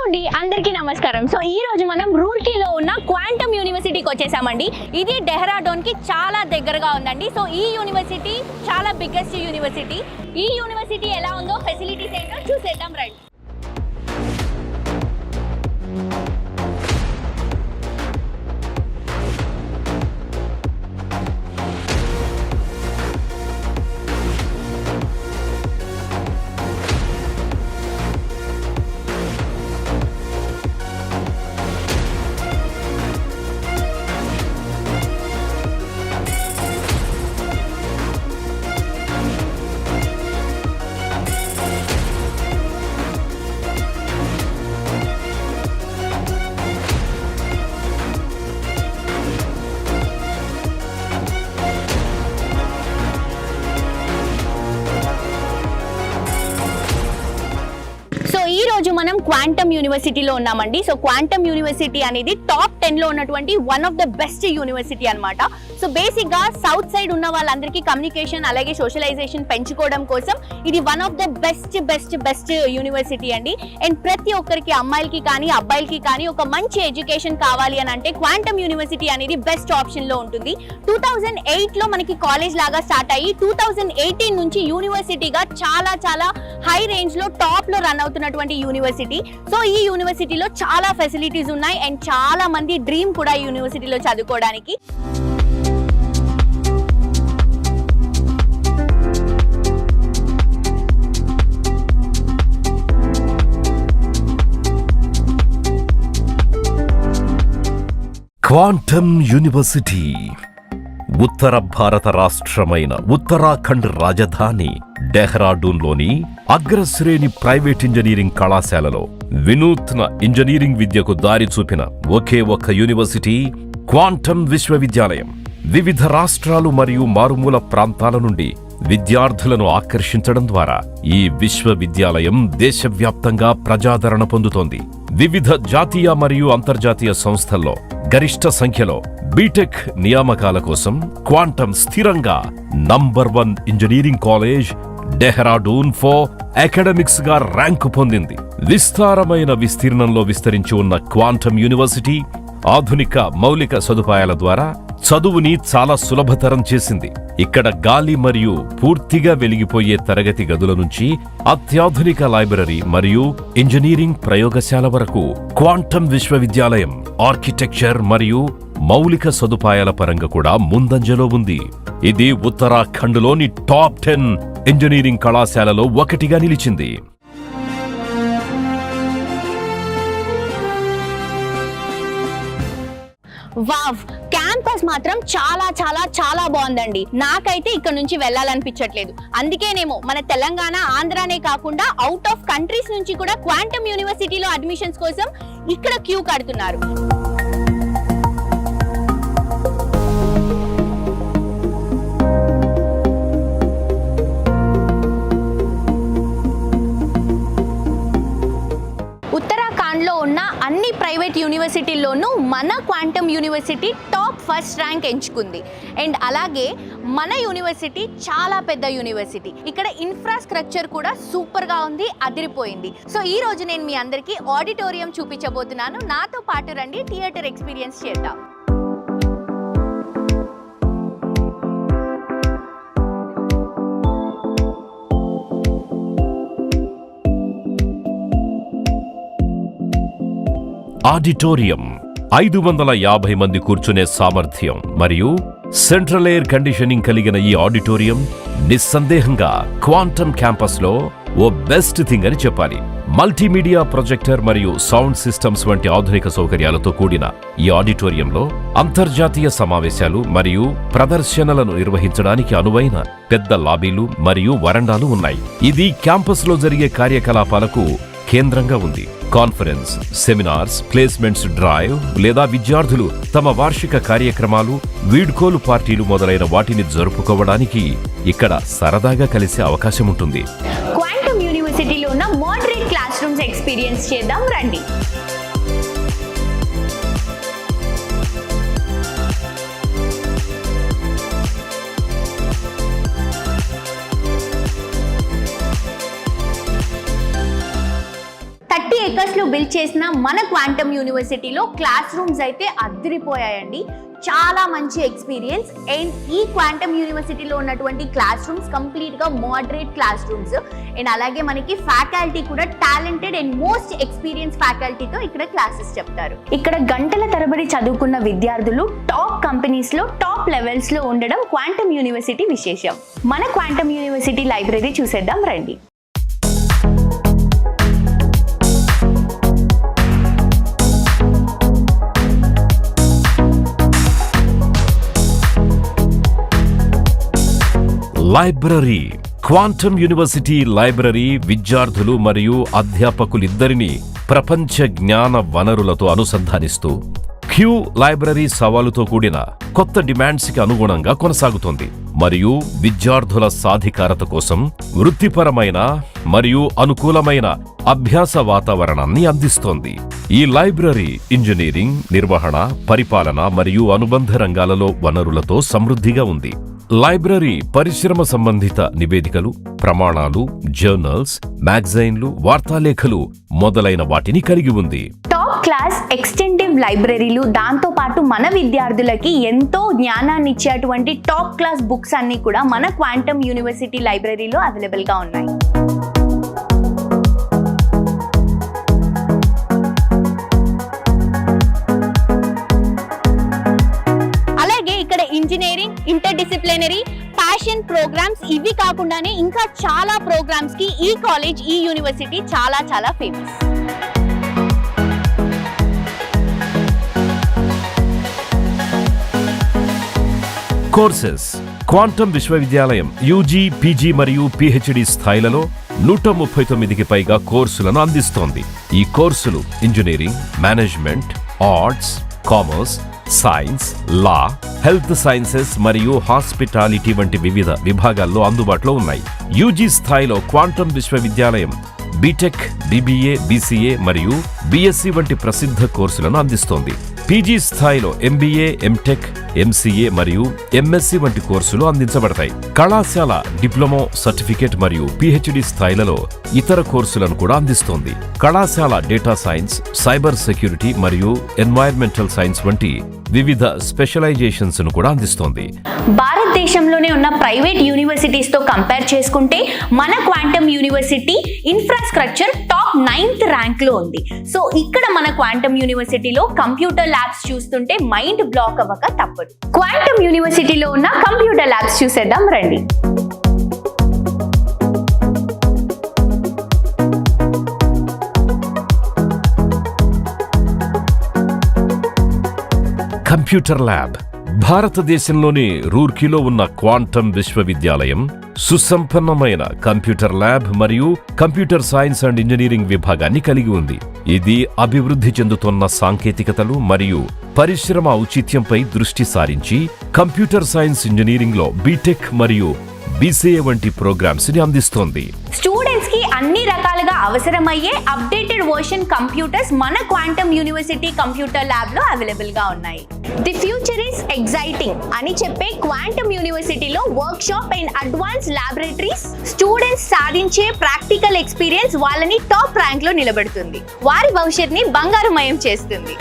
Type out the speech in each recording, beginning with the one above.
అండి అందరికీ నమస్కారం. సో ఈ రోజు మనం రూర్కీలో ఉన్న క్వాంటమ్ యూనివర్సిటీకి వచ్చేసామండి. ఇది డెహ్రాడూన్ కి చాలా దగ్గరగా ఉందండి. సో ఈ యూనివర్సిటీ చాలా బిగ్గెస్ట్ యూనివర్సిటీ. ఈ యూనివర్సిటీ ఎలా ఉందో, ఫెసిలిటీస్ ఏంటో చూసేద్దాం రండి. ఈ రోజు మనం క్వాంటమ్ యూనివర్సిటీలో ఉన్నామండి. సో క్వాంటమ్ యూనివర్సిటీ అనేది టాప్ 10 లో ఉన్నటువంటి one of the best university అన్నమాట. సో బేసిక్ గా సౌత్ సైడ్ ఉన్న వాళ్ళందరికీ కమ్యూనికేషన్ అలాగే సోషలైజేషన్ పెంచుకోవడం కోసం ఇది one of the best university అండి. అండ్ ప్రతి ఒక్కరికి, అమ్మాయిలకి కానీ అబ్బాయిలకి కానీ ఒక మంచి ఎడ్యుకేషన్ కావాలి అని అంటే క్వాంటమ్ యూనివర్సిటీ అనేది బెస్ట్ ఆప్షన్ లో ఉంటుంది. 2008 లో మనకి కాలేజ్ లాగా స్టార్ట్ అయ్యి 2018 నుంచి యూనివర్సిటీగా చాలా హై రేంజ్ లో టాప్ లో రన్ అవుతున్నటువంటి యూనివర్సిటీ. సో ఈ యూనివర్సిటీలో చాలా ఫెసిలిటీస్ ఉన్నాయి అండ్ చాలా మంది డ్రీమ్ కూడా ఈ యూనివర్సిటీలో చదువుకోవడానికి. క్వాంటమ్ యూనివర్సిటీ ఉత్తర భారత రాష్ట్రమైన ఉత్తరాఖండ్ రాజధాని డెహ్రాడూన్లోని అగ్రశ్రేణి ప్రైవేట్ ఇంజనీరింగ్ కళాశాలలో వినూత్న ఇంజనీరింగ్ విద్యకు దారి చూపిన ఒకే ఒక్క యూనివర్సిటీ క్వాంటమ్ విశ్వవిద్యాలయం. వివిధ రాష్ట్రాలు మరియు మారుమూల ప్రాంతాల నుండి విద్యార్థులను ఆకర్షించడం ద్వారా ఈ విశ్వవిద్యాలయం దేశవ్యాప్తంగా ప్రజాదరణ పొందుతోంది. వివిధ జాతీయ మరియు అంతర్జాతీయ సంస్థల్లో గరిష్ట సంఖ్యలో బీటెక్ నియామకాల కోసం క్వాంటమ్ స్థిరంగా number 1 engineering college Dehradun for academics గా ర్యాంకు పొందింది. విస్తారమైన విస్తీర్ణంలో విస్తరించి ఉన్న క్వాంటమ్ యూనివర్సిటీ ఆధునిక మౌలిక సదుపాయాల ద్వారా చదువుని చాలా సులభతరం చేసింది. ఇక్కడ గాలి మరియు పూర్తిగా వెలిగిపోయే తరగతి గదుల నుంచి అత్యాధునిక లైబ్రరీ మరియు ఇంజనీరింగ్ ప్రయోగశాల వరకు క్వాంటమ్ విశ్వవిద్యాలయం ఆర్కిటెక్చర్ మరియు మౌలిక సదుపాయాల పరంగా కూడా ముందంజలో ఉంది. ఇది ఉత్తరాఖండ్లోని టాప్ 10 ఇంజనీరింగ్ కళాశాలలో ఒకటిగా నిలిచింది. వావ్, క్యాంపస్ మాత్రం చాలా బాగుందండి. నాకైతే ఇక్కడ నుంచి వెళ్ళాలనిపించట్లేదు. అందుకేనేమో మన తెలంగాణ, ఆంధ్రానే కాకుండా అవుట్ ఆఫ్ కంట్రీస్ నుంచి కూడా క్వాంటమ్ యూనివర్సిటీలో అడ్మిషన్స్ కోసం ఇక్కడ క్యూ కడుతున్నారు. ఉత్తరాఖండ్లో ఉన్న అన్ని ప్రైవేట్ యూనివర్సిటీల్లోనూ మన Quantum university top first rank ఎంచుకుంది. అండ్ అలాగే మన యూనివర్సిటీ చాలా పెద్ద యూనివర్సిటీ. ఇక్కడ ఇన్ఫ్రాస్ట్రక్చర్ కూడా సూపర్గా ఉంది, అదిరిపోయింది. సో ఈ రోజు నేను మీ అందరికీ ఆడిటోరియం చూపించబోతున్నాను. నాతో పాటు రండి, థియేటర్ ఎక్స్పీరియన్స్ చేద్దాం. ఆడిటోరియం 550 మంది కూర్చునే సామర్థ్యం మరియు సెంట్రల్ ఎయిర్ కండిషనింగ్ కలిగిన ఈ ఆడిటోరియం నిస్సందేహంగా క్వాంటమ్ క్యాంపస్ లో ఓ బెస్ట్ థింగ్ అని చెప్పాలి. మల్టీమీడియా ప్రొజెక్టర్ మరియు సౌండ్ సిస్టమ్స్ వంటి ఆధునిక సౌకర్యాలతో కూడిన ఈ ఆడిటోరియంలో అంతర్జాతీయ సమావేశాలు మరియు ప్రదర్శనలను నిర్వహించడానికి అనువైన పెద్ద లాబీలు మరియు వరండాలు ఉన్నాయి. ఇది క్యాంపస్ లో జరిగే కార్యకలాపాలకు కేంద్రంగా ఉంది. కాన్ఫరెన్స్, సెమినార్స్, ప్లేస్మెంట్స్ డ్రైవ్ లేదా విద్యార్థులు తమ వార్షిక కార్యక్రమాలు, వీడ్కోలు పార్టీలు మొదలైన వాటిని జరుపుకోవడానికి ఇక్కడ సరదాగా కలిసే అవకాశం ఉంటుంది. క్వాంటమ్ యూనివర్సిటీలో ఉన్న మోడరేట్ క్లాస్ రూమ్స్ ఎక్స్పీరియన్స్ చేద్దాం రండి. acres లో బిల్డ్ చేసిన మన క్వాంటమ్ యూనివర్సిటీలో క్లాస్ రూమ్స్ అయితే అదిరిపోయాయండి. చాలా మంచి ఎక్స్పీరియన్స్. అండ్ ఈ క్వాంటమ్ యూనివర్సిటీలో ఉన్నటువంటి క్లాస్ రూమ్స్ కంప్లీట్ గా మోడరేట్ క్లాస్ రూమ్స్. అండ్ అలాగే మనకి ఫ్యాకల్టీ కూడా టాలెంటెడ్ అండ్ మోస్ట్ ఎక్స్పీరియన్స్ ఫ్యాకల్టీతో ఇక్కడ క్లాసెస్ చెప్తారు. ఇక్కడ గంటల తరబడి చదువుకున్న విద్యార్థులు టాప్ కంపెనీస్ లో టాప్ లెవెల్స్ లో ఉండడం క్వాంటమ్ యూనివర్సిటీ విశేషం. మన క్వాంటమ్ యూనివర్సిటీ లైబ్రరీ చూసేద్దాం రండి. లైబ్రరీ. క్వాంటమ్ యూనివర్సిటీ లైబ్రరీ విద్యార్థులు మరియు అధ్యాపకులిద్దరినీ ప్రపంచ జ్ఞాన వనరులతో అనుసంధానిస్తూ క్యూ లైబ్రరీ సవాలుతో కూడిన కొత్త డిమాండ్స్కి అనుగుణంగా కొనసాగుతోంది మరియు విద్యార్థుల సాధికారత కోసం వృత్తిపరమైన మరియు అనుకూలమైన అభ్యాస వాతావరణాన్ని అందిస్తోంది. ఈ లైబ్రరీ ఇంజనీరింగ్, నిర్వహణ, పరిపాలన మరియు అనుబంధ రంగాలలో వనరులతో సమృద్ధిగా ఉంది. లైబ్రరీ పరిశ్రమ సంబంధిత నివేదికలు, ప్రమాణాలు, జర్నల్స్, మ్యాగజైన్లు, వార్తాలేఖలు మొదలైన వాటిని కలిగి ఉంది. టాప్ క్లాస్ ఎక్స్టెంటివ్ లైబ్రరీలు, దాంతో పాటు మన విద్యార్థులకి ఎంతో జ్ఞానాన్ని ఇచ్చేటువంటి టాప్ క్లాస్ బుక్స్ అన్ని కూడా మన క్వాంటమ్ యూనివర్సిటీ లైబ్రరీలో అవైలబుల్ గా ఉన్నాయి. ఇంజనీరింగ్, ఇంటర్డిసిప్లినరీ, ప్యాషన్ ప్రోగ్రామ్స్ ఇవి కాకుండానే ఇంకా చాలా ప్రోగ్రామ్స్ కి ఈ కాలేజ్, ఈ యూనివర్సిటీ చాలా చాలా ఫేమస్. కోర్సెస్. క్వాంటమ్ విశ్వవిద్యాలయం యూజీ, పీజీ మరియు పీహెచ్డీ స్థాయిలలో 139కి పైగా కోర్సులను అందిస్తోంది. ఈ కోర్సులు engineering, management, arts, commerce, science, law, health sciences మరియు హాస్పిటాలిటీ వంటి వివిధ విభాగాల్లో అందుబాటులో ఉన్నాయి. యూజీ స్థాయిలో క్వాంటమ్ విశ్వవిద్యాలయం బీటెక్, బీబీఏ, బీసీఏ మరియు బీఎస్సీ వంటి ప్రసిద్ధ కోర్సులను అందిస్తోంది. పీజీ స్థాయిలో ఎంబీఏ, ఎంటెక్, ఎంసీఏ మరియు ఎంఎస్సీ వంటి కోర్సులు అందించబడతాయి. కళాశాల డిప్లొమా, సర్టిఫికేట్ మరియు పీహెచ్డీ స్థాయిలలో ఇతర కోర్సులను కూడా అందిస్తోంది. కళాశాల డేటా సైన్స్, సైబర్ సెక్యూరిటీ మరియు ఎన్వైర్మెంటల్ సైన్స్ వంటి వివిధ స్పెషలైజేషన్స్ ను కూడా అందిస్తోంది. భారతదేశంలోనే ఉన్న ప్రైవేట్ యూనివర్సిటీస్ తో కంపేర్ చేసుకుంటే మన Quantum university infrastructure top 9th rank లో ఉంది. సో ఇక్కడ మన క్వాంటమ్ యూనివర్సిటీలో కంప్యూటర్ ల్యాబ్స్ చూస్తుంటే మైండ్ బ్లాక్ అవ్వక తప్పదు. క్వాంటమ్ యూనివర్సిటీలో ఉన్న కంప్యూటర్ ల్యాబ్స్ చూసేద్దాం రండి. Computer lab. భారతదేశంలోని రూర్కీలో ఉన్న క్వాంటమ్ విశ్వవిద్యాలయం సుసంపన్నమైన కంప్యూటర్ ల్యాబ్ మరియు కంప్యూటర్ సైన్స్ అండ్ ఇంజనీరింగ్ విభాగాన్ని కలిగి ఉంది. ఇది అభివృద్ధి చెందుతున్న సాంకేతికతలు మరియు పరిశ్రమ ఔచిత్యంపై దృష్టి సారించి కంప్యూటర్ సైన్స్ ఇంజనీరింగ్లో బీటెక్ మరియు బీసీఏ వంటి ప్రోగ్రామ్స్ ని అందిస్తోంది. స్టూడెంట్స్ కి అన్ని రకాలుగా అవసరమయ్యే అప్డేటెడ్ వర్షన్ కంప్యూటర్స్ మన క్వాంటమ్ యూనివర్సిటీ కంప్యూటర్ ల్యాబ్ లో అవైలబుల్ గా ఉన్నాయి. ది ఫ్యూచర్ ఇస్ ఎగ్జైటింగ్ అని చెప్పే క్వాంటమ్ యూనివర్సిటీలో work shop and advance laboratories students సాధించే ప్రాక్టికల్ ఎక్స్పీరియన్స్ వాళ్ళని టాప్ ర్యాంక్ లో నిలబెడుతుంది. వారి భవిష్యత్తుని బంగారుమయం చేస్తుంది.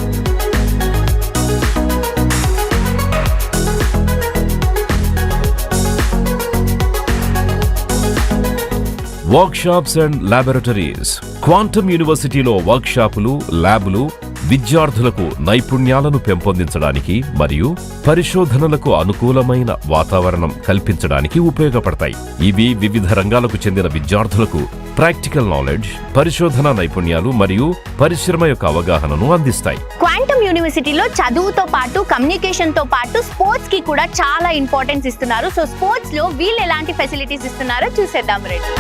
Workshops and laboratories. క్వాంటమ్ యూనివర్సిటీలో వర్క్షాపులు, ల్యాబులు విద్యార్థులకు నైపుణ్యాలను పెంపొందించడానికి మరియు పరిశోధనలకు అనుకూలమైన వాతావరణం కల్పించడానికి ఉపయోగపడతాయి. ఇవి వివిధ రంగాలకు చెందిన విద్యార్థులకు ప్రాక్టికల్ నాలెడ్జ్, పరిశోధన నైపుణ్యాలు మరియు పరిశ్రమ యొక్క అవగాహనను అందిస్తాయి. క్వాంటమ్ యూనివర్సిటీలో చదువుతో పాటు కమ్యూనికేషన్ తో పాటు స్పోర్ట్స్ కి కూడా చాలా ఇంపార్టెన్స్ ఇస్తున్నారు. సో స్పోర్ట్స్ లో వీళ్ళు ఎలాంటి ఫెసిలిటీస్ ఇస్తున్నారో చూసేద్దాం రండి.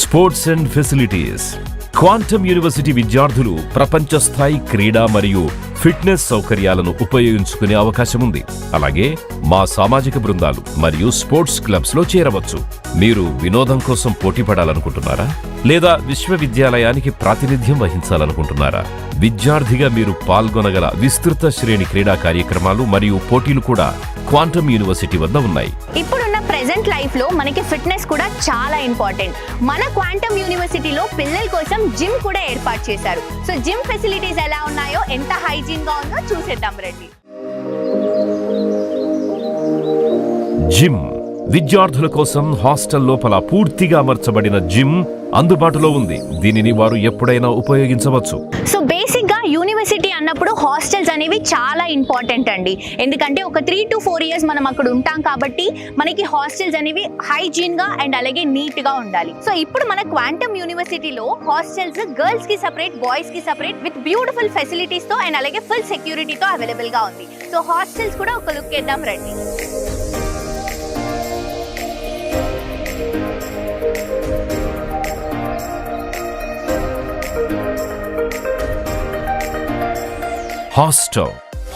Sports and facilities. Quantum university విద్యార్థులు ప్రపంచ స్థాయి క్రీడా మరియు ఫిట్నెస్ సౌకర్యాలను ఉపయోగించుకునే అవకాశం ఉంది. అలాగే మా సామాజిక బృందాలు మరియు స్పోర్ట్స్ క్లబ్స్ లో చేరవచ్చు. మీరు వినోదం కోసం పోటీ పడాలనుకుంటున్నారా? లేదా విశ్వవిద్యాలయానికి ప్రాతినిధ్యం వహించాలనుకుంటున్నారా? విద్యార్థిగా మీరు పాల్గొనగల విస్తృత శ్రేణి క్రీడా కార్యక్రమాలు మరియు పోటీలు కూడా క్వాంటమ్ యూనివర్సిటీ వద్ద ఉన్నాయి. ఇప్పుడున్న ప్రెజెంట్ లైఫ్ లో మనకి ఫిట్నెస్ కూడా చాలా ఇంపార్టెంట్. మన క్వాంటమ్ యూనివర్సిటీలో పిల్లల కోసం జిమ్ కూడా ఏర్పాటు చేశారు. సో జిమ్ ఫెసిలిటీస్ ఎలా ఉన్నాయో, ఎంత హైజీన్ గా ఉందో చూసేద్దాం రండి. జిమ్ విద్యార్థుల కోసం హాస్టల్ లోపల పూర్తిగా అమర్చబడిన జిమ్ అందుబాటులో ఉంది. దీనిని వారు ఎప్పుడైనా ఉపయోగించవచ్చు. సో బేసిక్ గా యూనివర్సిటీ అన్నప్పుడు హాస్టల్స్ అనేవి చాలా ఇంపార్టెంట్ అండి. ఎందుకంటే ఒక 3 to 4 years మనం అక్కడ ఉంటాం కాబట్టి మనకి హాస్టల్స్ అనేవి హైజీన్ గా అండ్ అలాగే నీట్ గా ఉండాలి. సో ఇప్పుడు మన క్వాంటమ్ యూనివర్సిటీలో హాస్టల్స్ గర్ల్స్ కి సెపరేట్, బాయ్స్ కి సెపరేట్ విత్ బ్యూటిఫుల్ ఫెసిలిటీస్ తో అండ్ అలాగే ఫుల్ సెక్యూరిటీతో అవైలబుల్ గా ఉంది. సో హాస్టల్స్ కూడా ఒక లుక్ వేద్దాం రండి.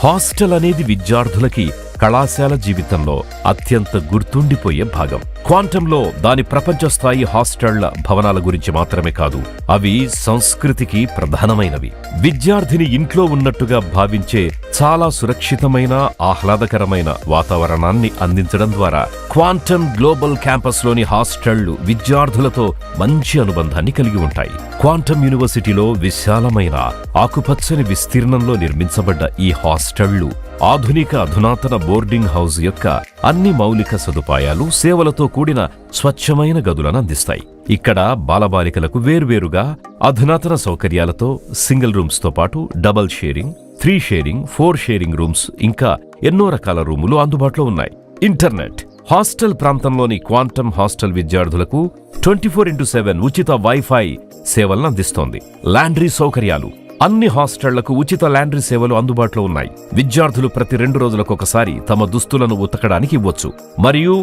హాస్టల్ అనేది విద్యార్థులకి కళాశాల జీవితంలో అత్యంత గుర్తుండిపోయే భాగం. క్వాంటంలో దాని ప్రపంచ స్థాయి హాస్టళ్ల భవనాల గురించి మాత్రమే కాదు, అవి సంస్కృతికి ప్రధానమైనవి. విద్యార్థిని ఇంట్లో ఉన్నట్టుగా భావించే చాలా సురక్షితమైన, ఆహ్లాదకరమైన వాతావరణాన్ని అందించడం ద్వారా క్వాంటమ్ గ్లోబల్ క్యాంపస్ లోని హాస్టళ్లు విద్యార్థులతో మంచి అనుబంధాన్ని కలిగి ఉంటాయి. క్వాంటమ్ యూనివర్సిటీలో విశాలమైన ఆకుపచ్చని విస్తీర్ణంలో నిర్మించబడ్డ ఈ హాస్టళ్లు ఆధునిక అధునాతన బోర్డింగ్ హౌస్ యొక్క అన్ని మౌలిక సదుపాయాలు, సేవలతో కూడిన స్వచ్ఛమైన గదులను అందిస్తాయి. ఇక్కడ బాలబాలికలకు వేర్వేరుగా అధునాతన సౌకర్యాలతో సింగిల్ రూమ్స్ తో పాటు double sharing, 3 sharing, 4 sharing rooms, ఇంకా ఎన్నో రకాల రూములు అందుబాటులో ఉన్నాయి. ఇంటర్నెట్ హాస్టల్ ప్రాంతంలోని క్వాంటమ్ హాస్టల్ విద్యార్థులకు 24/7 ఉచిత వైఫై సేవలను అందిస్తోంది. లాండ్రీ సౌకర్యాలు అన్ని హాస్టళ్లకు ఉచిత లాండ్రీ సేవలు అందుబాటులో ఉన్నాయి. విద్యార్థులు ప్రతి 2 రోజులకు ఒకసారి తమ దుస్తులను ఉతకడానికి ఇవ్వచ్చు మరియు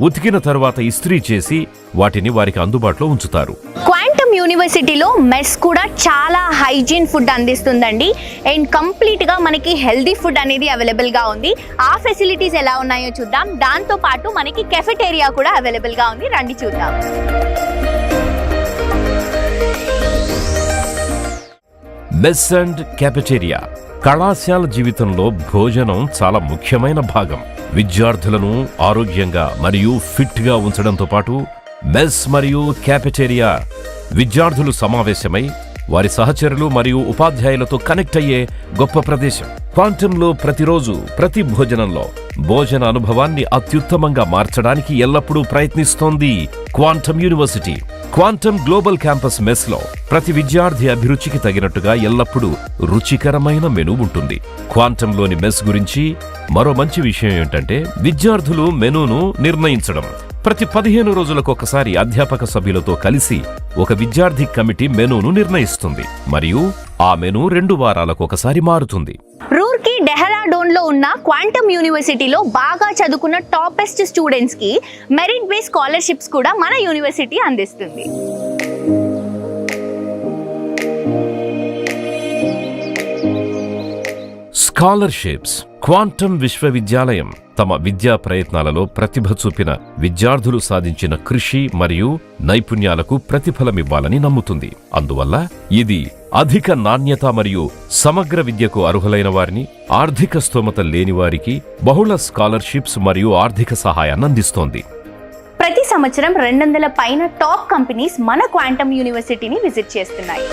ఉతికిన తరువాత ఇస్త్రీ చేసి వాటిని వారికి అందుబాటులో ఉంచుతారు. క్వాంటమ్ యూనివర్సిటీలో మెస్ కూడా చాలా హైజీన్ ఫుడ్ అందిస్తుందండి. అండ్ కంప్లీట్ గా మనకి హెల్దీ ఫుడ్ అనేది అవైలబుల్ గా ఉంది. ఆ ఫెసిలిటీస్ ఎలా ఉన్నాయో చూద్దాం. దాంతో పాటు మనకి కెఫెటేరియా కూడా అవైలబుల్ గా ఉంది. రండి చూద్దాం. మెస్ అండ్ కెఫెటేరియా కళాశాల జీవితంలో భోజనం చాలా ముఖ్యమైన భాగం. విద్యార్థులను ఆరోగ్యంగా మరియు ఫిట్ గా ఉంచడంతో పాటు మెస్ మరియు కెఫెటేరియా విద్యార్థులు సమావేశమై వారి సహచరులు మరియు ఉపాధ్యాయులతో కనెక్ట్ అయ్యే గొప్ప ప్రదేశం. క్వాంటంలో ప్రతిరోజు ప్రతి భోజనంలో భోజన అనుభవాన్ని అత్యుత్తమంగా మార్చడానికి ఎల్లప్పుడూ ప్రయత్నిస్తోంది quantum university. Quantum global campus mess లో ప్రతి విద్యార్థి అభిరుచికి తగినట్టుగా ఎల్లప్పుడూ రుచికరమైన మెనూ ఉంటుంది. క్వాంటంలోని మెస్ గురించి మరో మంచి విషయం ఏంటంటే విద్యార్థులు మెనూను నిర్ణయించడం. ప్రతి 15 రోజులకు ఒకసారి అధ్యాపక సభ్యులతో కలిసి ఒక విద్యార్థి కమిటీ మెనూను నిర్ణయిస్తుంది మరియు ఆ మెనూ 2 వారాలకు ఒకసారి మారుతుంది. రూర్కీ, డెహ్రాడూన్ లో ఉన్న క్వాంటమ్ యూనివర్సిటీలో బాగా చదువుకున్న టాపెస్ట్ స్టూడెంట్స్ కి మెరిట్ బేస్ స్కాలర్షిప్స్ కూడా మన యూనివర్సిటీ అందిస్తుంది. స్కాలర్షిప్స్ క్వాంటమ్ విశ్వవిద్యాలయం తమ విద్యా ప్రయత్నాలలో ప్రతిభ చూపిన విద్యార్థులు సాధించిన కృషి మరియు నైపుణ్యాలకు ప్రతిఫలమివ్వాలని నమ్ముతుంది. అందువల్ల ఇది అధిక నాణ్యత మరియు సమగ్ర విద్యకు అర్హులైన వారిని, ఆర్థిక స్తోమత లేని వారికి బహుళ స్కాలర్షిప్స్ మరియు ఆర్థిక సహాయాన్ని అందిస్తోంది. ప్రతి సంవత్సరం 200 పైన టాప్ కంపెనీస్ మన క్వాంటమ్ యూనివర్సిటీని విజిట్ చేస్తున్నాయి.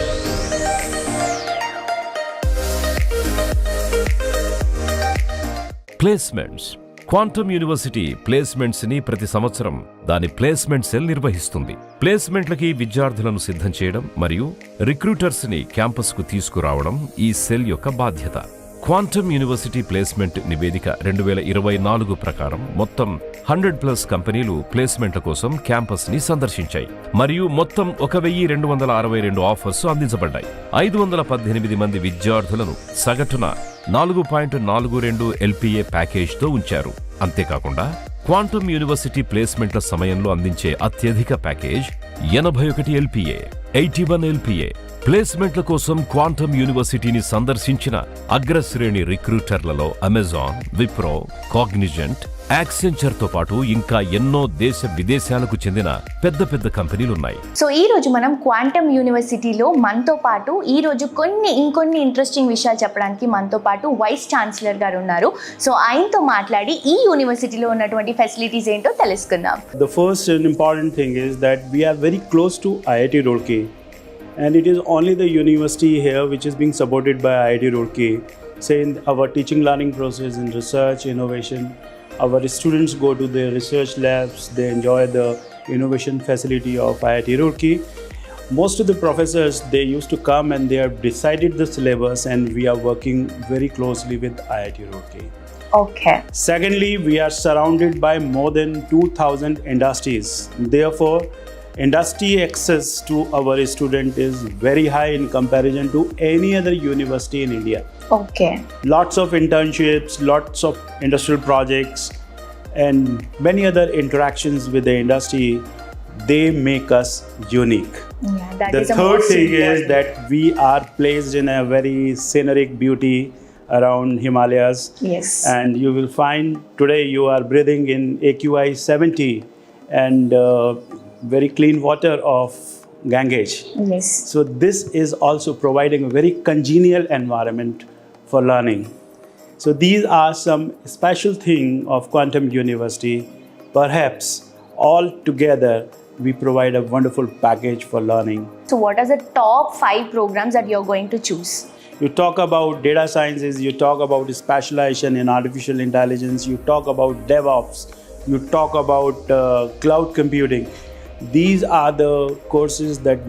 ప్లేస్మెంట్స్ క్వాంటమ్ యూనివర్సిటీ ప్లేస్మెంట్స్ ని ప్రతి సంవత్సరం దాని ప్లేస్మెంట్ సెల్ నిర్వహిస్తుంది. ప్లేస్మెంట్లకి విద్యార్థులను సిద్ధం చేయడం మరియు రిక్రూటర్స్ ని క్యాంపస్ కు తీసుకురావడం ఈ సెల్ యొక్క బాధ్యత. క్వాంటమ్ యూనివర్సిటీ ప్లేస్మెంట్ నివేదిక 2024 ప్రకారం మొత్తం 100+ కంపెనీలు ప్లేస్మెంట్ల కోసం క్యాంపస్ ని సందర్శించాయి మరియు మొత్తం 1262 ఆఫర్స్ అందించబడ్డాయి. 518 మంది విద్యార్థులను సగటున 4.42 LPA ప్యాకేజ్తో ఉంచారు. అంతేకాకుండా క్వాంటమ్ యూనివర్సిటీ ప్లేస్మెంట్ల సమయంలో అందించే అత్యధిక ప్యాకేజ్ 81 LPA, 81 LPA, ప్లేస్మెంట్ల కోసం క్వాంటమ్ యూనివర్సిటీని సందర్శించిన అగ్రశ్రేణి రిక్రూటర్లలో అమెజాన్, విప్రో, కాగ్నిజెంట్, యాక్సెంచర్ తో పాటు ఇంకా ఎన్నో దేశ విదేశాలకు చెందిన పెద్ద పెద్ద కంపెనీలున్నాయి. సో ఈ రోజు మనం క్వాంటమ్ యూనివర్సిటీలో మనతో పాటు ఈ రోజు ఇంకొన్ని ఇంట్రెస్టింగ్ విషయాలు చెప్పడానికి మనతో పాటు వైస్ ఛాన్సలర్ గారు ఉన్నారు. సో ఆయనతో మాట్లాడి ఈ యూనివర్సిటీలో ఉన్నటువంటి ఫెసిలిటీస్ ఏంటో తెలుసుకుందాం. The first and important thing is that we are very close to IIT Roorkee, and it is only the university here which is being supported by IIT Roorkee. Say in our teaching learning process in research, innovation, our students go to their research labs, they enjoy the innovation facility of IIT Roorkee. Most of the professors, they used to come and they have decided the syllabus, and we are working very closely with IIT Roorkee. Okay. Secondly, we are surrounded by more than 2,000 industries. Therefore, industry access to our student is very high in comparison to any other university in India. Okay. Lots of internships, lots of industrial projects, and many other interactions with the industry. They make us unique. Yeah, that The is the third most thing is important. that we are placed in a very scenic beauty around Himalayas. Yes. And you will find today you are breathing in AQI 70 and very clean water of Ganges. Yes. So this is also providing a very congenial environment for learning. So these are some special thing of Quantum University. Perhaps all together we provide a wonderful package for learning. So what are the top 5 programs that you're going to choose? You talk about data sciences, you talk about specialization in artificial intelligence, you talk about DevOps, you talk about cloud computing. These are the courses that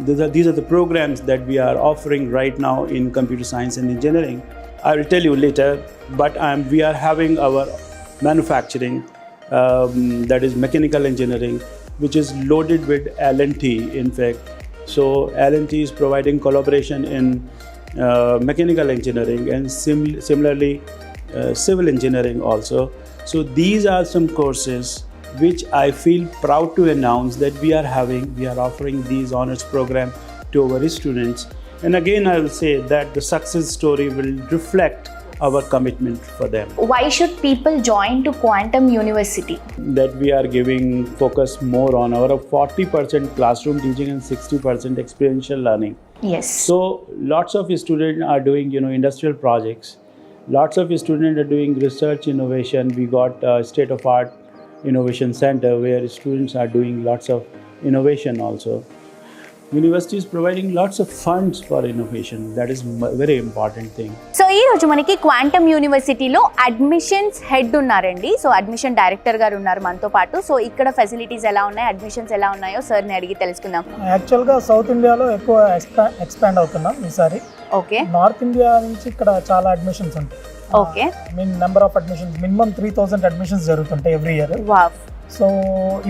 these are the programs that we are offering right now in computer science and engineering. I will tell you later, but we are having our manufacturing, that is mechanical engineering, which is loaded with L&T in fact. So L&T is providing collaboration in mechanical engineering and similarly civil engineering also. So these are some courses which I feel proud to announce that we are offering these honors program to our students. And again I will say that the success story will reflect our commitment for them. Why should people join to Quantum University? That we are giving focus more on our 40% classroom teaching and 60% experiential learning. Yes. So lots of students are doing industrial projects. Lots of students are doing research innovation. We got a state-of-art innovation center where students are doing lots of innovation also. University is providing lots of funds for innovation. That is very important thing. So ఈ రోజు మనకి quantum యూనివర్సిటీలో admissions head ఉన్నారండి. So admission director గారు ఉన్నారు మనతో పాటు. So ఇక్కడ ఫెసిలిటీస్ ఎలా ఉన్నాయి, అడ్మిషన్స్ ఎలా ఉన్నాయో సార్ని అడిగి తెలుసుకుందాం. యాక్చువల్గా సౌత్ ఇండియాలో ఎక్కువ ఎక్స్పాండ్ అవుతున్నాం ఈసారి. ఓకే. నార్త్ ఇండియా నుంచి ఇక్కడ చాలా అడ్మిషన్స్ ఉంటాయి. Okay. Number of admissions minimum 3,000 admissions జరుగుతుంటాయి ఎవ్రీ ఇయర్. వావ్. సో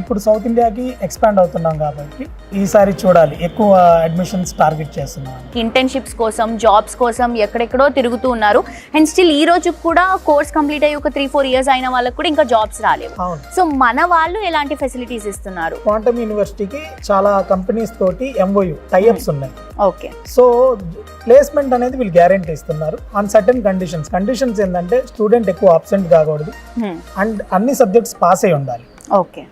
ఇప్పుడు సౌత్ ఇండియాకి ఎక్స్పాండ్ అవుతున్నాం కాబట్టి ఈసారి చూడాలి, ఎక్కువ అడ్మిషన్స్ టార్గెట్ చేస్తున్నాం. ఇంటర్న్షిప్స్ కోసం, జాబ్స్ కోసం ఎక్కడెక్కడో తిరుగుతూ ఉన్నారు. అండ్ స్టిల్ ఈ రోజు కూడా కోర్స్ కంప్లీట్ అయ్యి ఒక 3-4 ఇయర్స్ అయిన వాళ్ళకి కూడా ఇంకా జాబ్స్ రాలేవు. సో మన వాళ్ళు ఎలాంటి ఫెసిలిటీస్ ఇస్తున్నారు? క్వాంటమ్ యూనివర్సిటీకి చాలా కంపెనీస్ తోటి MOU టైఅప్స్ ఉన్నాయి. ఓకే. సో ప్లేస్మెంట్ అనేది వీళ్ళు గ్యారెంటీ ఇస్తున్నారు ఆన్ సర్టెన్ కండిషన్స్ ఏంటంటే స్టూడెంట్ ఎక్కువ అబ్సెంట్ కాకూడదు అండ్ అన్ని సబ్జెక్ట్స్ పాస్ అయి ఉండాలి. ఓకే.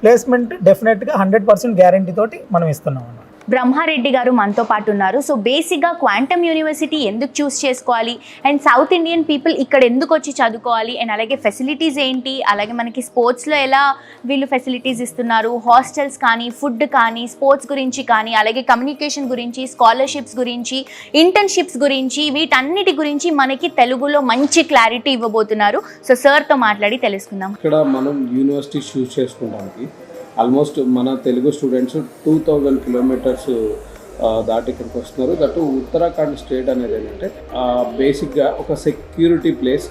ప్లేస్మెంట్ డెఫినెట్గా 100% గ్యారెంటీ తోటి మనం ఇస్తున్నాం అన్నమాట. బ్రహ్మారెడ్డి గారు మనతో పాటు ఉన్నారు. సో బేసిక్గా క్వాంటమ్ యూనివర్సిటీ ఎందుకు చూస్ చేసుకోవాలి అండ్ సౌత్ ఇండియన్ పీపుల్ ఇక్కడ ఎందుకు వచ్చి చదువుకోవాలి అండ్ అలాగే ఫెసిలిటీస్ ఏంటి, అలాగే మనకి స్పోర్ట్స్లో ఎలా వీళ్ళు ఫెసిలిటీస్ ఇస్తున్నారు, హాస్టల్స్ కానీ, ఫుడ్ కానీ, స్పోర్ట్స్ గురించి కానీ, అలాగే కమ్యూనికేషన్ గురించి, స్కాలర్షిప్స్ గురించి, ఇంటర్న్షిప్స్ గురించి, వీటన్నిటి గురించి మనకి తెలుగులో మంచి క్లారిటీ ఇవ్వబోతున్నారు. సో సార్తో మాట్లాడి తెలుసుకుందాం. ఇక్కడ మనం యూనివర్సిటీ చూస్ చేసుకోవడానికి ఆల్మోస్ట్ మన తెలుగు స్టూడెంట్స్ 2000 కిలోమీటర్స్ దాటి ఇక్కడికి వస్తున్నారు. దట్టు ఉత్తరాఖండ్ స్టేట్ అనేది ఏంటంటే బేసిక్గా ఒక సెక్యూరిటీ ప్లేస్.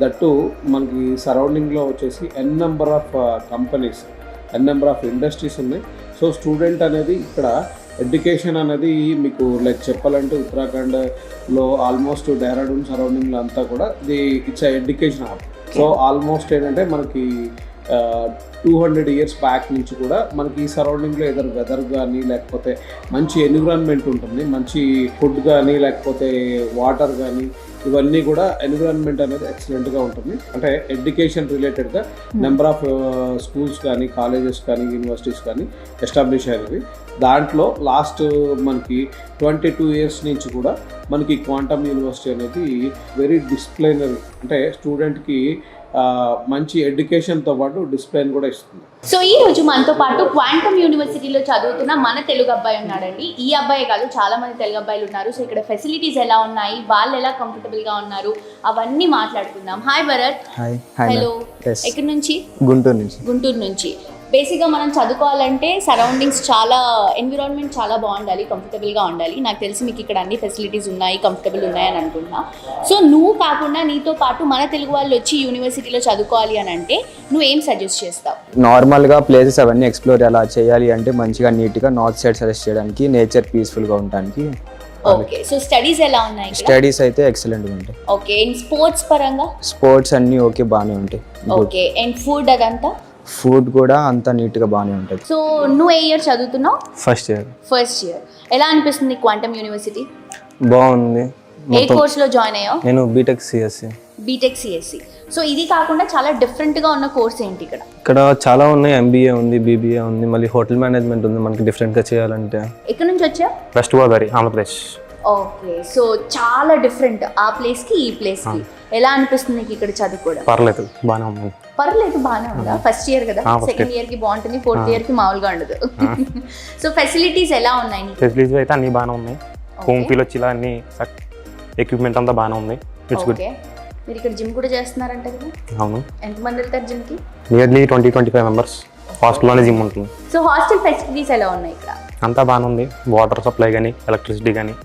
దట్టు మనకి సరౌండింగ్లో వచ్చేసి n number of companies, n number of industries ఉన్నాయి. సో స్టూడెంట్ అనేది ఇక్కడ ఎడ్యుకేషన్ అనేది మీకు లైక్ చెప్పాలంటే ఉత్తరాఖండ్లో ఆల్మోస్ట్ డెహ్రాడూన్ సరౌండింగ్లో అంతా కూడా it's education hub. So almost ఏంటంటే మనకి 200 years బ్యాక్ నుంచి కూడా మనకి ఈ సరౌండింగ్లో ఏదైనా వెదర్ కానీ లేకపోతే మంచి ఎన్విరాన్మెంట్ ఉంటుంది, మంచి ఫుడ్ కానీ లేకపోతే వాటర్ కానీ ఇవన్నీ కూడా ఎన్విరాన్మెంట్ అనేది ఎక్సలెంట్గా ఉంటుంది. అంటే ఎడ్యుకేషన్ రిలేటెడ్గా నెంబర్ ఆఫ్ స్కూల్స్ కానీ కాలేజెస్ కానీ యూనివర్సిటీస్ కానీ ఎస్టాబ్లిష్ అయినవి. దాంట్లో లాస్ట్ మనకి 22 years నుంచి కూడా మనకి క్వాంటమ్ యూనివర్సిటీ అనేది వెరీ డిసిప్లైనరీ, అంటే స్టూడెంట్కి మంచి ఎడ్యుకేషన్తో పాటు డిసిప్లైన్ కూడా ఇస్తుంది. సో ఈ రోజు మనతో పాటు క్వాంటమ్ యూనివర్సిటీలో చదువుతున్న మన తెలుగు అబ్బాయి ఉన్నాడండి. ఈ అబ్బాయి కాదు, చాలా మంది తెలుగు అబ్బాయిలు ఉన్నారు. సో ఇక్కడ ఫెసిలిటీస్ ఎలా ఉన్నాయి, వాళ్ళు ఎలా కంఫర్టబుల్ గా ఉన్నారు, అవన్నీ మాట్లాడుకుందాం. హాయ్ భరత్. హాయ్. హలో. ఎక్కడి నుంచి? గుంటూరు నుంచి. బేసిక్గా మనం చదువుకోవాలంటే సరౌండింగ్స్ చాలా, ఎన్విరాన్మెంట్ చాలా బాగుండాలి, కంఫర్టబుల్గా ఉండాలి. నాకు తెలిసి మీకు ఇక్కడ అన్ని ఫెసిలిటీస్ ఉన్నాయి, కంఫర్టబుల్ ఉన్నాయని అనుకుంటున్నా. సో నువ్వు కాకుండా నీతో పాటు మన తెలుగు వాళ్ళు వచ్చి యూనివర్సిటీలో చదువుకోవాలి అని అంటే నువ్వు ఏం సజెస్ట్ చేస్తావు? నార్మల్గా ప్లేసెస్ అవన్నీ ఎక్స్ప్లోర్ ఎలా చేయాలి అంటే మంచిగా నీట్గా నార్త్ సైడ్ సజెస్ట్ చేయడానికి, నేచర్ పీస్ఫుల్గా ఉండడానికి. ఓకే. సో స్టడీస్ ఎలా ఉన్నాయి? స్టడీస్ అయితే ఎక్సలెంట్గా ఉంటాయి. ఓకే. అండ్ స్పోర్ట్స్ పరంగా? స్పోర్ట్స్ అన్నీ ఓకే, బాగానే ఉంటాయి. ఓకే. అండ్ ఫుడ్ అదంతా? ఫుడ్ కూడా అంతా నీట్గా బాగానే ఉంటుంది. సో నువ్వు ఏ ఇయర్ చదువుతున్నావు? First year. ఎలా అనిపిస్తుంది క్వాంటమ్ యూనివర్సిటీ? బాగుంది. ఏ కోర్సులో జాయిన్ అయ్యావు? నేను బీటెక్ సిఎస్సి. సో ఇది కాకుండా చాలా డిఫరెంట్గా ఉన్న కోర్స్ ఏంటి ఇక్కడ? ఇక్కడ చాలా ఉన్నాయి. ఎంబీఏ ఉంది, బీబీఏ ఉంది, మళ్ళీ హోటల్ మేనేజ్మెంట్ ఉంది. మనకి డిఫరెంట్గా చేయాలంటే. ఎక్కడి నుంచి వచ్చా? West Godavari, Andhra Pradesh. Okay. So చాలా డిఫరెంట్ ఆ ప్లేస్కి ఈ ప్లేస్కి. ఎలా అనిపిస్తుంది నీకు ఇక్కడ చదువుకోవడం? పర్లేదు, బాగానే ఉంది. బాగానే ఉందా? ఫస్ట్ ఇయర్ కదా, సెకండ్ ఇయర్ కి బాగుంటుంది, ఫోర్త్ ఇయర్ కి మామూలుగా ఉండదు. సో ఫెసిలిటీస్ ఎలా ఉన్నాయి? ఫెసిలిటీస్ అయితే అన్ని బాగానే ఉన్నాయి. హోమ్ ఫీల్ వచ్చి ఇలా అన్ని ఎక్విప్మెంట్ అంతా బాగానే ఉంది. It's good. మీరు ఇక్కడ జిమ్ కూడా చేస్తున్నారంట కదా? అవును. ఎంతమంది వెళ్తారు జిమ్ కి? Nearly 20-25 members. హాస్టల్లోనే జిమ్ ఉంటుంది. సో హాస్టల్ ఫెసిలిటీస్ ఎలా ఉన్నాయి ఇక్కడ? అంతా బాగానే ఉంది. వాటర్ సప్లై కానీ, ఎలక్ట్రిసిటీ కానీ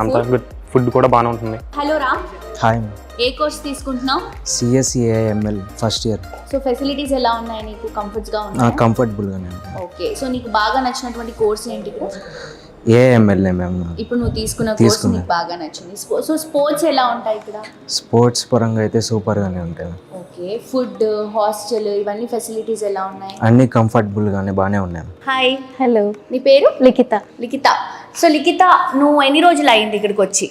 అంతా గుడ్. ఫుడ్ కూడా బాగానే ఉంటుంది. హలో రామ్. హాయ్. ఏ కోర్స్ తీసుకుంటున్నావు? CSC AML first year. So facilities ఎలా ఉన్నాయి నీకు? కంఫర్ట్గా ఉన్నాయి? కంఫర్టబుల్గానే ఉంది. ఓకే. సో నీకు బాగా నచ్చినటువంటి కోర్స్ ఏంటి ఇక్కడ? ఏఎంఎల్ఏ మ్యామ్. ఇప్పుడు నువ్వు తీసుకున్న కోర్స్ నీకు బాగా నచ్చింది. సో స్పోర్ట్స్ ఎలా ఉంటాయి ఇక్కడ? స్పోర్ట్స్ పరంగా అయితే సూపర్గానే ఉంటాయి. ఓకే. ఫుడ్, హాస్టల్, ఇవన్నీ ఫెసిలిటీస్ ఎలా ఉన్నాయి? అన్నీ కంఫర్టబుల్గానే బాగానే ఉన్నాయి. హాయ్. హలో. నీ పేరు? లిఖిత. సో లిఖిత, నువ్వు ఎన్ని రోజులు అయింది ఇక్కడికి వచ్చి?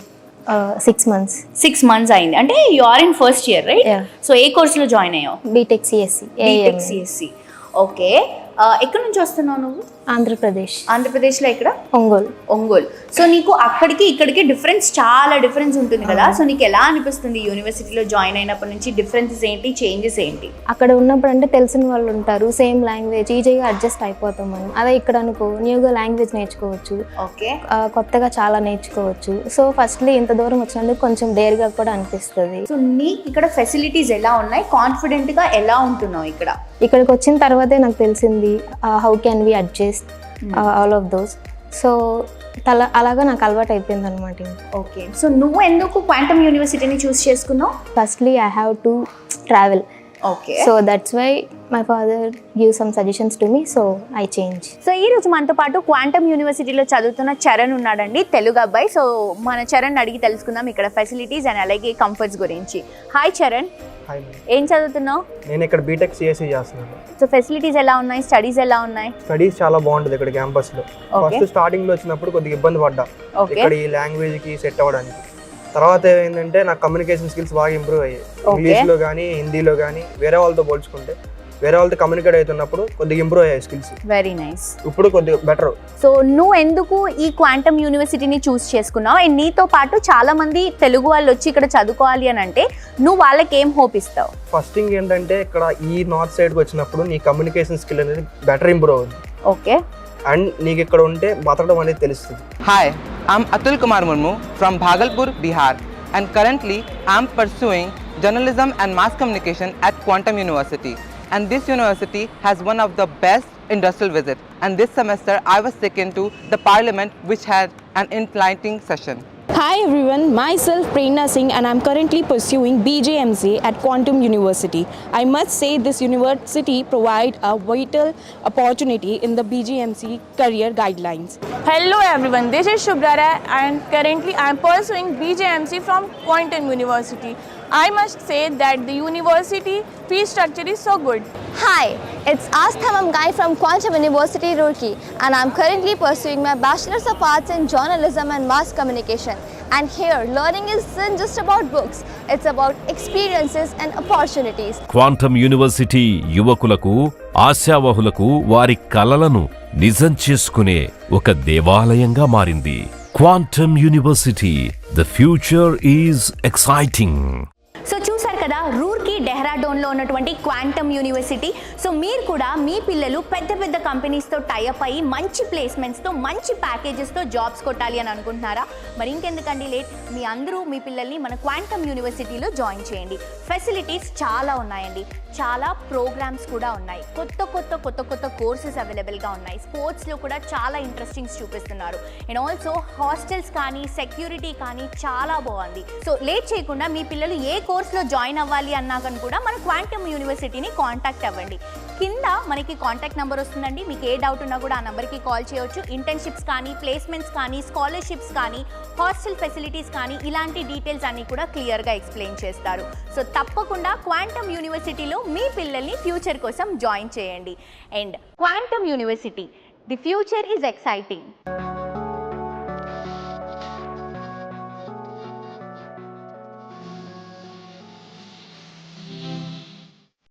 6 months. 6 months అయింది. అంటే you are in first year, right? So ఏ కోర్సులో జాయిన్ అయ్యావు? BTech CSC. ఓకే. ఎక్కడి నుంచి వస్తున్నావు నువ్వు? ఆంధ్రప్రదేశ్లో ఎక్కడ? ఒంగోలు. సో నీకు అక్కడికి ఇక్కడికి చాలా డిఫరెన్స్ ఉంటుంది కదా. సో నీకు ఎలా అనిపిస్తుంది యూనివర్సిటీలో జాయిన్ అయినప్పటి నుంచి? డిఫరెన్సెస్ ఏంటి, చేంజెస్ ఏంటి? అక్కడ ఉన్నప్పుడు అంటే తెలిసిన వాళ్ళు ఉంటారు, సేమ్ లాంగ్వేజ్, ఈజీగా అడ్జస్ట్ అయిపోతాం మనం. అదే ఇక్కడ అనుకో న్యూగా లాంగ్వేజ్ నేర్చుకోవచ్చు, ఓకే, కొత్తగా చాలా నేర్చుకోవచ్చు. సో ఫస్ట్లీ ఇంత దూరం వచ్చినందుకు కొంచెం డేర్గా కూడా అనిపిస్తుంది. సో నీకు ఇక్కడ ఫెసిలిటీస్ ఎలా ఉన్నాయి? కాన్ఫిడెంట్గా ఎలా ఉంటున్నావు ఇక్కడ? ఇక్కడికి వచ్చిన తర్వాతే నాకు తెలిసింది how can we adjust all of those. So అలాగా నాకు అలవాటు అయిపోయింది అనమాట. ఓకే. సో నువ్వు ఎందుకు క్వాంటమ్ యూనివర్సిటీని చూస్ చేసుకున్నావు? Firstly I have to travel. Okay. So that's why my father give some suggestions to me, so I change. So ఈ రోజు మనతో పాటు క్వాంటమ్ యూనివర్సిటీలో చదువుతున్న చరణ్ ఉన్నాడండి, తెలుగు అబ్బాయి. సో మన చరణ్ అడిగి తెలుసుకుందాం ఇక్కడ ఫెసిలిటీస్ అండ్ అలాగే కంఫర్ట్స్ గురించి. హాయ్ చరణ్. హాయ్. ఏం చదువుతున్నావు? నేను ఇక్కడ బీటెక్ సిఎస్సి చేస్తున్నాను. సో ఫెసిలిటీస్ ఎలా ఉన్నాయి? స్టడీస్ ఎలా ఉన్నాయి? స్టడీస్ చాలా బాగుంటుంది ఇక్కడ క్యాంపస్ లో. ఫస్ట్ స్టార్టింగ్ లో వచ్చినప్పుడు కొద్దిగా ఇబ్బంది పడ్డా ఇక్కడ ఈ లాంగ్వేజ్ కి సెట్ అవ్వడానికి. తర్వాత ఏంటంటే నాకు కమ్యూనికేషన్ స్కిల్స్ బాగా ఇంప్రూవ్ అయ్యాయి. ఇంగ్లీష్ లో కానీ హిందీలో కానీ వేరే వాళ్ళతో పోల్చుకుంటే వేరే వాళ్ళతో కమ్యూనికేట్ అవుతున్నప్పుడు కొద్దిగా ఇంప్రూవ్ అయ్యాయి స్కిల్స్. Very nice. ఇప్పుడు కొద్దిగా బెటర్. సో నువ్వు ఎందుకు ఈ క్వాంటమ్ యూనివర్సిటీని చూస్ చేసుకున్నావు? అండ్ నీతో పాటు చాలా మంది తెలుగు వాళ్ళు వచ్చి ఇక్కడ చదువుకోవాలి అని అంటే నువ్వు వాళ్ళకి ఏం హోప్ ఇస్తావు? ఫస్ట్ థింగ్ ఏంటంటే ఇక్కడ ఈ నార్త్ సైడ్కి వచ్చినప్పుడు నీ కమ్యూనికేషన్ స్కిల్ అనేది బెటర్ ఇంప్రూవ్ అవుతుంది. ఓకే. అండ్ నీకు ఇక్కడ ఉంటే బతకడం అనేది తెలుస్తుంది. Hi, I'm Atul Kumar Murmu from Bhagalpur, Bihar, and currently I'm pursuing journalism and mass communication at Quantum University. And this university has one of the best industrial visits. And this semester I was taken to the parliament which had an enlightening session. Hi everyone, myself Prerna Singh and I'm currently pursuing BJMC at Quantum University. I must say this university provides a vital opportunity in the BJMC career guidelines. Hello everyone, this is Shubhra and currently I am pursuing BJMC from Quantum University. I must say that the university fee structure is so good. Hi, it's Asthamam Guy from Quantum University, Roorkee, and I'm currently pursuing my Bachelor's of Arts in Journalism and Mass Communication. And here, learning isn't just about books, it's about experiences and opportunities. Quantum university యువకులకు ఆశావహులకు వారి కలలను నిజం చేసుకునే ఒక దేవాలయంగా మారింది. Quantum university, the future is exciting. So చూసారు కదా, రూర్కీ డెహ్రాడూన్లో ఉన్నటువంటి క్వాంటమ్ యూనివర్సిటీ. సో మీరు కూడా మీ పిల్లలు పెద్ద పెద్ద కంపెనీస్తో టైఅప్ అయ్యి మంచి ప్లేస్మెంట్స్తో మంచి ప్యాకేజెస్తో జాబ్స్ కొట్టాలి అని అనుకుంటున్నారా? మరి ఇంకెందుకండి లేట్, మీ పిల్లల్ని మన క్వాంటమ్ యూనివర్సిటీలో జాయిన్ చేయండి. ఫెసిలిటీస్ చాలా ఉన్నాయండి, చాలా ప్రోగ్రామ్స్ కూడా ఉన్నాయి, కొత్త కోర్సెస్ అవైలబుల్గా ఉన్నాయి. స్పోర్ట్స్లో కూడా చాలా ఇంట్రెస్టింగ్స్ చూపిస్తున్నారు. అండ్ ఆల్సో హాస్టల్స్ కానీ సెక్యూరిటీ కానీ చాలా బాగుంది. సో లేట్ చేయకుండా మీ పిల్లలు ఏ కోర్స్లో జాయిన్ అవ్వాలి అన్నా కానీ కూడా మన క్వాంటమ్ యూనివర్సిటీని కాంటాక్ట్ అవ్వండి. కింద మనకి కాంటాక్ట్ నెంబర్ వస్తుందండి. మీకు ఏ డౌట్ ఉన్నా కూడా ఆ నెంబర్కి కాల్ చేయవచ్చు. ఇంటర్న్షిప్స్ కానీ, ప్లేస్మెంట్స్ కానీ, స్కాలర్షిప్స్ కానీ, హాస్టల్ ఫెసిలిటీస్ కానీ, ఇలాంటి డీటెయిల్స్ అన్నీ కూడా క్లియర్గా ఎక్స్ప్లెయిన్ చేస్తారు. సో తప్పకుండా క్వాంటమ్ యూనివర్సిటీలో మీ పిల్లల్ని ఫ్యూచర్ కోసం జాయిన్ చేయండి. And quantum university, the future is exciting.